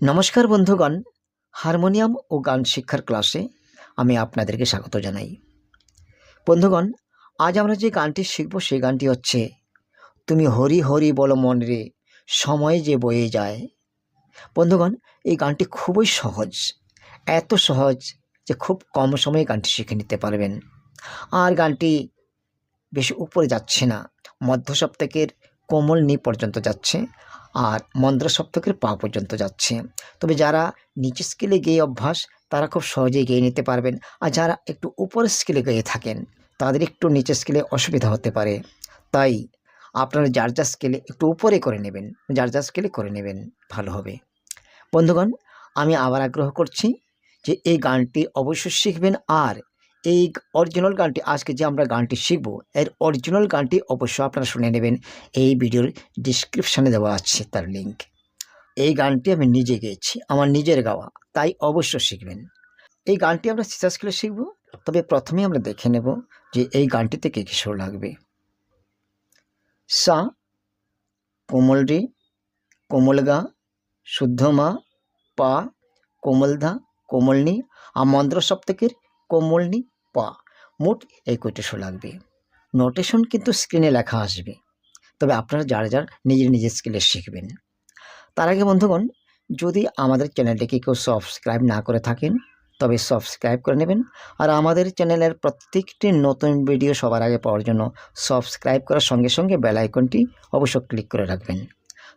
নমস্কার বন্ধুগণ, হারমোনিয়াম ও গান শিক্ষার ক্লাসে আমি আপনাদেরকে স্বাগত জানাই। বন্ধুগণ, আজ আমরা যে গানটি শিখব সেই গানটি হচ্ছে তুমি হরি হরি বলো মন রে, সময় যে বয়ে যায়। বন্ধুগণ, এই গানটি খুবই সহজ, এত সহজ যে খুব কম সময়ে গানটি শিখে নিতে পারবেন। আর গানটি বেশি উপরে যাচ্ছে না, মধ্য সপ্তকের কোমল নি পর্যন্ত যাচ্ছে আর মন্দ্র সপ্তকের পা পর্যন্ত যাচ্ছে। তবে যারা নিচের স্কেলে গেয়ে অভ্যাস তারা খুব সহজেই গেয়ে নিতে পারবেন, আর যারা একটু উপরের স্কেলে গেয়ে থাকেন তাদের একটু নিচের স্কেলে অসুবিধা হতে পারে। তাই আপনারা যার যার স্কেলে একটু উপরে করে নেবেন, যার যার স্কেলে করে নেবেন, ভালো হবে। বন্ধুগণ, আমি আবার আগ্রহ করছি যে এই গানটি অবশ্যই শিখবেন। আর এই অরিজিনাল গানটি, আজকে যে আমরা গানটি শিখব, এর অরিজিনাল গানটি অবশ্যই আপনারা শুনে নেবেন। এই ভিডিওর ডিসক্রিপশানে দেওয়া আছে তার লিঙ্ক। এই গানটি আমি নিজে গেয়েছি, আমার নিজের গাওয়া, তাই অবশ্যই শিখবেন। এই গানটি আমরা সিসার স্কেলে শিখব। তবে প্রথমে আমরা দেখে নেব যে এই গানটিতে কী কী সুর লাগবে। সা, কোমল রে, কোমল গা, শুদ্ধ মা, পা, কোমল ধা, কোমল নি আর মন্দ্র সপ্তকের কোমল নি পা, মোট এই কয়টি সুর লাগবে। নোটেশন কিন্তু স্ক্রিনে লেখা আসবে, তবে আপনারা যার যার নিজের স্কিলে শিখবেন। তার আগে বন্ধুগণ, যদি আমাদের চ্যানেলটিকে কেউ সাবস্ক্রাইব না করে থাকেন তবে সাবস্ক্রাইব করে নেবেন। আর আমাদের চ্যানেলের প্রত্যেকটি নতুন ভিডিও সবার আগে পাওয়ার জন্য সাবস্ক্রাইব করার সঙ্গে সঙ্গে বেল আইকনটি অবশ্যই ক্লিক করে রাখবেন।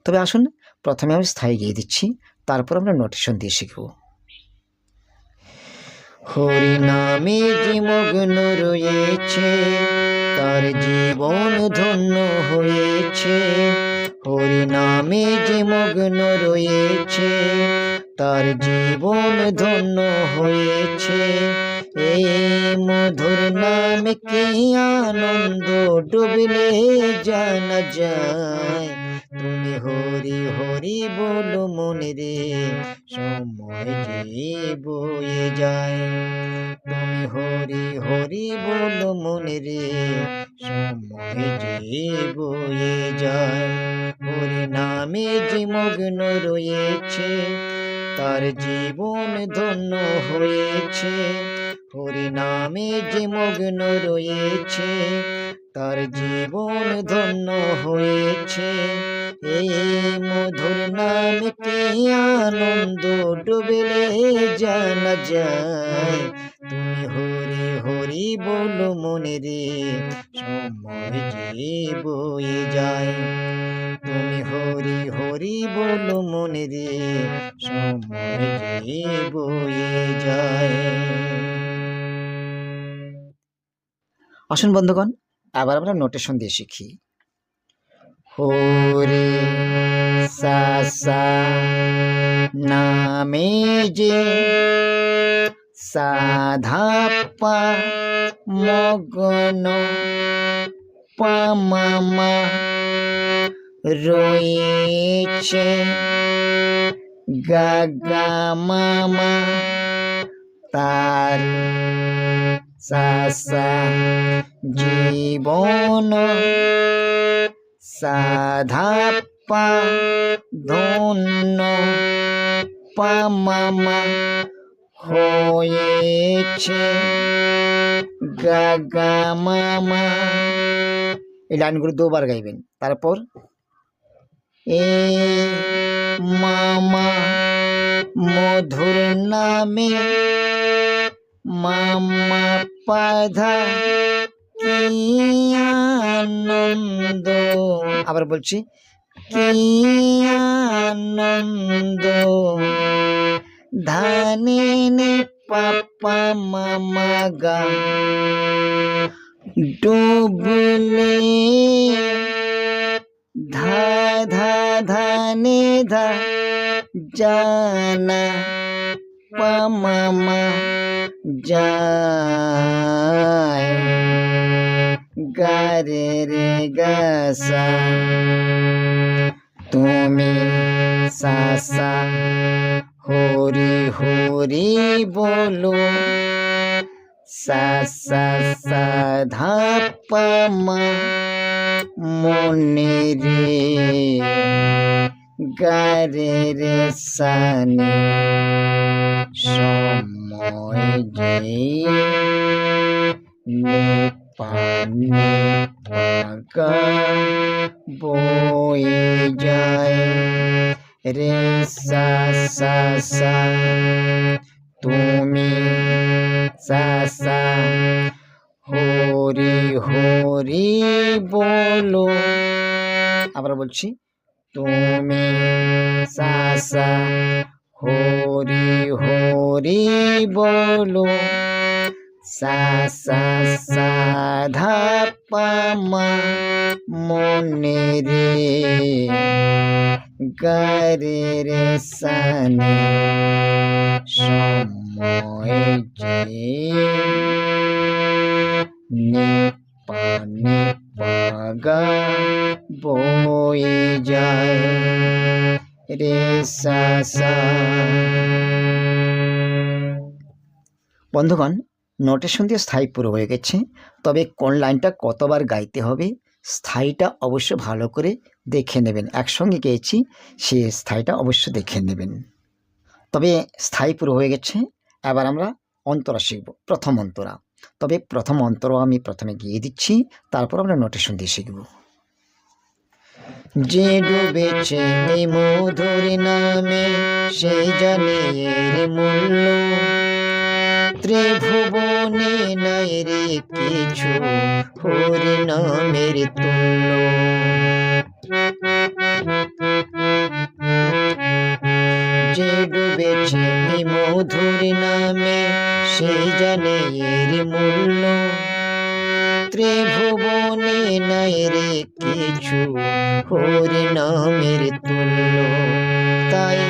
তবে আসুন, প্রথমে আমি স্থায়ী গিয়ে দিচ্ছি, তারপর আমরা নোটেশন দিয়ে শিখব। হরি নামে যে মগ্ন রয়েছে তার জীবন ধন্য হয়েছে। হরি নামে যে মগ্ন রয়েছে তার জীবন ধন্য হয়েছে। এই মধুর নামে কি আনন্দ ডুবলে জানা যায়। তুমি হরি হরি বলো মনে রে, সময় যে বয়ে যায়। তুমি হরি হরি বলো মনে রে, সময় যে বয়ে যায়। হরি নামে যে মগ্ন রয়েছে তার জীবন ধন্য হয়েছে। হরি নামে যে মগ্ন রয়েছে তার জীবন ধন্য হয়েছে। এই মধুর নামে কি আনন্দ ডুবলে জানা যায়। তুমি হরি হরি বলো মনে রে, সময় যে বয়ে যায়। তুমি হরি হরি বলো মনে রে, সময় যে বয়ে যায়। আসুন বন্ধুগণ, আবার আমরা নোটেশন দিয়ে শিখি। হরি সা সা নামে যে সাধা পা মগ্ন পা মামা রয়েছে গা গা মামা তার সা সা জীবন সাধা পা ধন্য পা মামা হয়েছে গা গা মামা। এই লাইনগুলো দুবার গাইবেন। তারপর এ মামা মধুর নামে মামা পাধা কি আনন্দ। আবার বলছি, কি আনন্দ। ধানে নে পাপা মামা গা ডুবলে ধা ধা ধানে ধা জানা পা মামা যায়। গা রে রে গা সা তুমি সা সা হরি হরি বলো সা সা সা ধা পা মা মনে রে গা রে রে সা নি সময় যেই নে পা নে পা গা বয়ে যায় রে সা সা সা তুমি সা সা হরি হরি বলো। আবার বলছি, তুমি সা সা হরি হরি বলো। সা সা সা ধা পা মা মনে রে গা রে রে সা নি সময় যে নে পা গা বয়ে যায় রে সা সা। বন্ধুগণ, নোটেশন দিয়ে স্থায়ী পুরো হয়ে গেছে, তবে কোন লাইনটা কতবার গাইতে হবে স্থায়ীটা অবশ্য ভালো করে দেখে নেবেন। একসঙ্গে গেয়েছি, সে স্থায়ীটা অবশ্য দেখে নেবেন। তবে স্থায়ী পুরো হয়ে গেছে, এবার আমরা অন্তরা শিখব, প্রথম অন্তরা। তবে প্রথম অন্তরা আমি প্রথমে গিয়ে দিচ্ছি, তারপর আমরা নোটেশন দিয়ে শিখব। যে ডুবেছে এই মধুর নামে সে জানে এর মূল্য, ত্রিভুবনে নাই রে কিছু হরি নামের তুল্য। যে ডুবেছে এই মধুর নামে সে জানে এর মূল্য, ত্রিভুবনে নাই রে কিছু হরি নামের তুল্য। তাই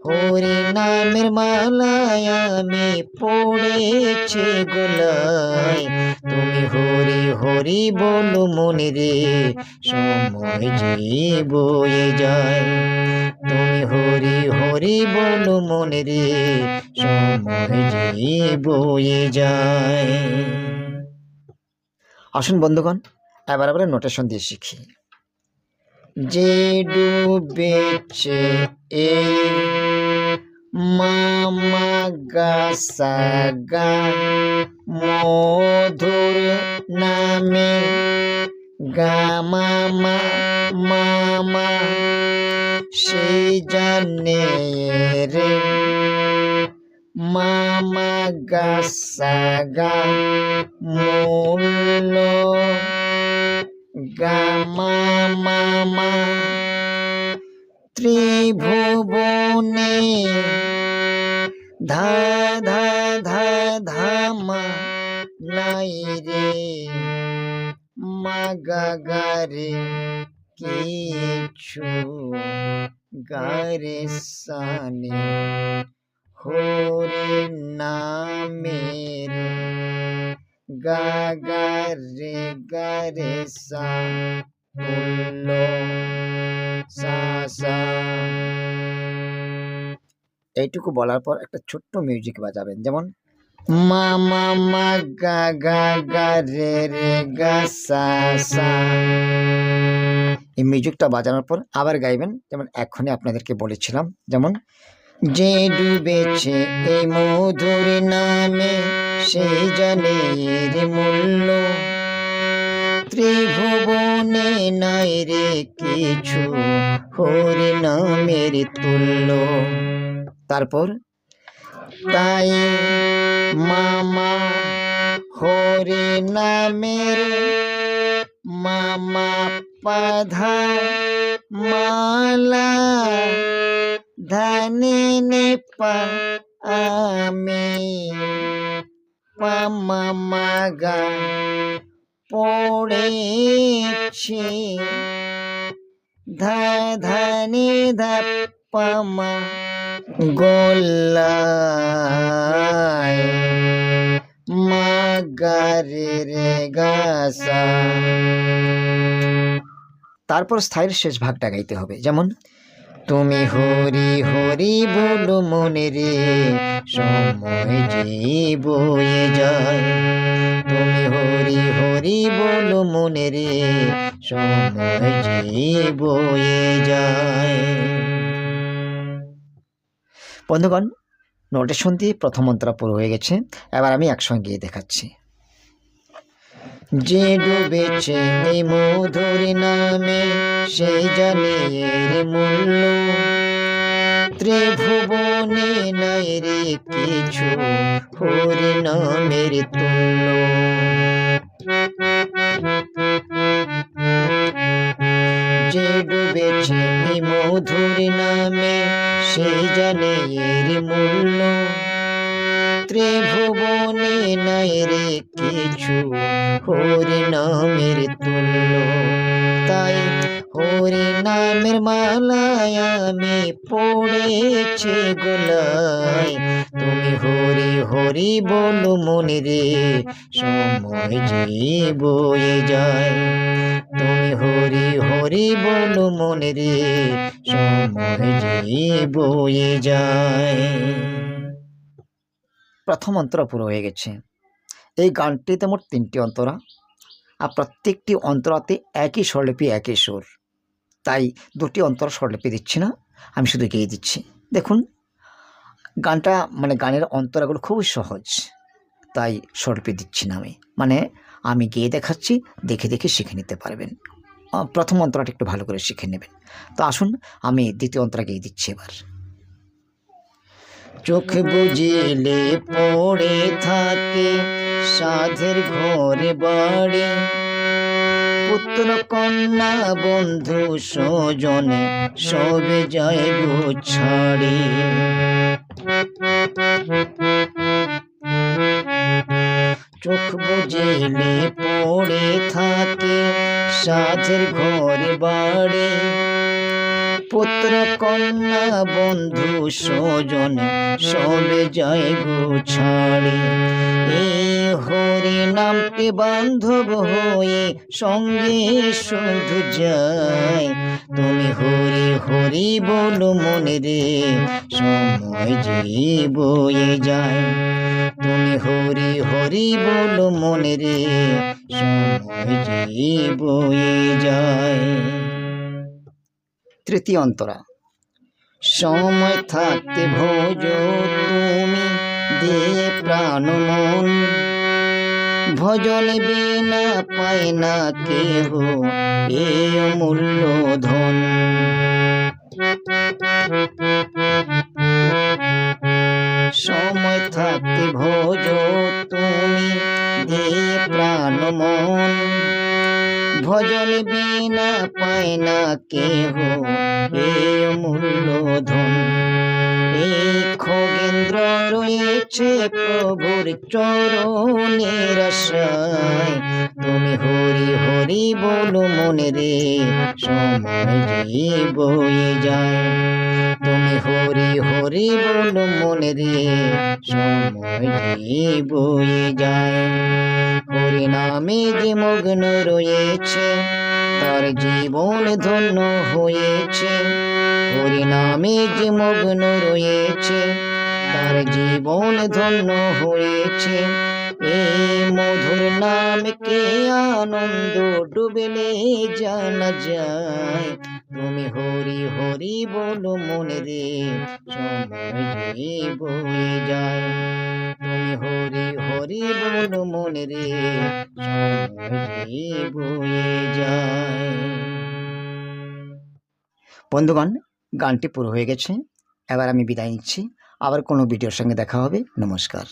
হরি নামের মালায় আমি পড়েছি গোলায়, তুমি হরি হরি বলো মনে রে সময় যে বয়ে যায়। তুমি হরি হরি বলো মনে রে সময় যে বয়ে যায়। আসুন বন্ধুগণ, এবার আমরা নোটেশন দিয়ে শিখি। যে ডুবেছে এই মামা গা সা গা মধুর নামে গা মামা মামা সে জানে রে মামা গা সা গা মূল্য গা মামা মা ত্রিভুবনে ধা ধা ধা ধা মা নাই রে মা গা গা রে কিছু গা রে সা নি হরি নামের গা গা রে সা তুল্য সা সা। এইটুকু বলার পর একটা ছোট্ট মিউজিক বাজাবেন, যেমন মা মা মা গা গা গা রে রে গা সা সা। এই মিউজিকটা বাজানোর পর আবার গাইবেন, যেমন এখনই আপনাদেরকে বলেছিলাম। যেমন যে ডুবেছে এই মধুর নামে সে জানে এর মূল্য, ত্রিভুবনে নাই রে কিছু হরি নামের তুল্য। তারপর তাই মামা হরি নামের মামা পাধা মালা ধানে নে পা আমি পা মামা গা পড়েছি ধা ধানি ধা পা মা গোল্লায় মা গা রে রে গা সা। তারপর স্থায়ীর শেষ ভাগটা গাইতে হবে, যেমন তুমি হরি হরি বলো মনে রে সময় যে বয়ে যায়। তুমি হরি হরি বলো মনে রে সময় যে বয়ে যায়। বন্ধুগণ, নোটেশন দিয়ে প্রথম অন্তরা পুরো হয়ে গেছে। এবার আমি একসঙ্গে গিয়ে দেখাচ্ছি। যে ডুবেছে এই মধুর নামে, সেই জানে এর মূল্য। ত্রিভুবনে নাই রে কিছু হরি নামের তুল্য। যে ডুবেছে এই মধুর নামে, সেই জানে এর মূল্য। ত্রিভুবনে নাই রে কিছু হরি নামের তুল্য। তাই হরি নামের মালায় আমি পড়েছি গোলায়। তুমি হরি হরি বলো মনে রে, সময় যে বয়ে যায়। তুমি হরি হরি বলো মনে রে, সময় যে বয়ে যায়। প্রথম অন্তরা পুরো হয়ে গেছে। এই গানটিতে মোট 3টি অন্তরা, আর প্রত্যেকটি অন্তরাতে একই স্বরলিপি, একই সুর। তাই 2টি অন্তরা স্বরলিপি দিচ্ছি না, আমি শুধু গেয়ে দিচ্ছি। দেখুন, গানটা গানের অন্তরাগুলো খুবই সহজ, তাই স্বরলিপি দিচ্ছি না আমি। আমি গেয়ে দেখাচ্ছি, দেখে দেখে শিখে নিতে পারবেন। প্রথম অন্তরাটা একটু ভালো করে শিখে নেবেন। তো আসুন, আমি দ্বিতীয় অন্তরা গেয়ে দিচ্ছি এবার। চোখ বুঝিলে পড়ে থাকে সাধের ঘরে বাড়ি। পুত্র কন্যা বন্ধু স্বজনে সবে যায় গো ছাড়ি। চোখ বুঝিলে পড়ে থাকে সাধের ঘরে বাড়ি। পুত্র কন্যা বন্ধু স্বজনে সবে যায় গো ছাড়ি। এই হরি নামটি বান্ধব হয়ে সঙ্গে শুধু যায়। তুমি হরি হরি বলো মনে রে, সময় যে বয়ে যায়। তুমি হরি হরি বলো মনে রে, সময় যে বয়ে যায়। তৃতীয় অন্তরা। সময় থাকতে ভোজ তুমি দিয়ে প্রাণ মন। ভজন বিনা পায় না কেহ এ অমূল্য ধন। সময় থাকতে ভোজ তুমি দিয়ে প্রাণ মন। ভজন বিনা পায় না কেহ এ অমূল্য ধন। এই খগেন্দ্র রয়েছে প্রভুর চরণের আশায়। তুমি হরি হরি বলো মনে রে, সময় যে বয়ে যায়। তুমি হরি হরি বলো মনে রে, সময় যে বয়ে যায়। হরি নামে যে মগ্ন রয়েছে, তার জীবন ধন্য হয়েছে। হরি নামে যে মগ্ন রয়েছে, তার জীবন ধন্য হয়েছে। এই মধুর নামকে আনন্দ ডুবেলে জানা যায়। তুমি হরি হরি বলো মনে রে, সময় যে বয়ে যায়। তুমি হরি হরি বলো মনে রে, সময় যে বয়ে যায়। বন্ধুগণ, গানটি পুরো হয়ে গেছে। এবার আমি বিদায় নিচ্ছি। আবার কোনো ভিডিওর সঙ্গে দেখা হবে। নমস্কার।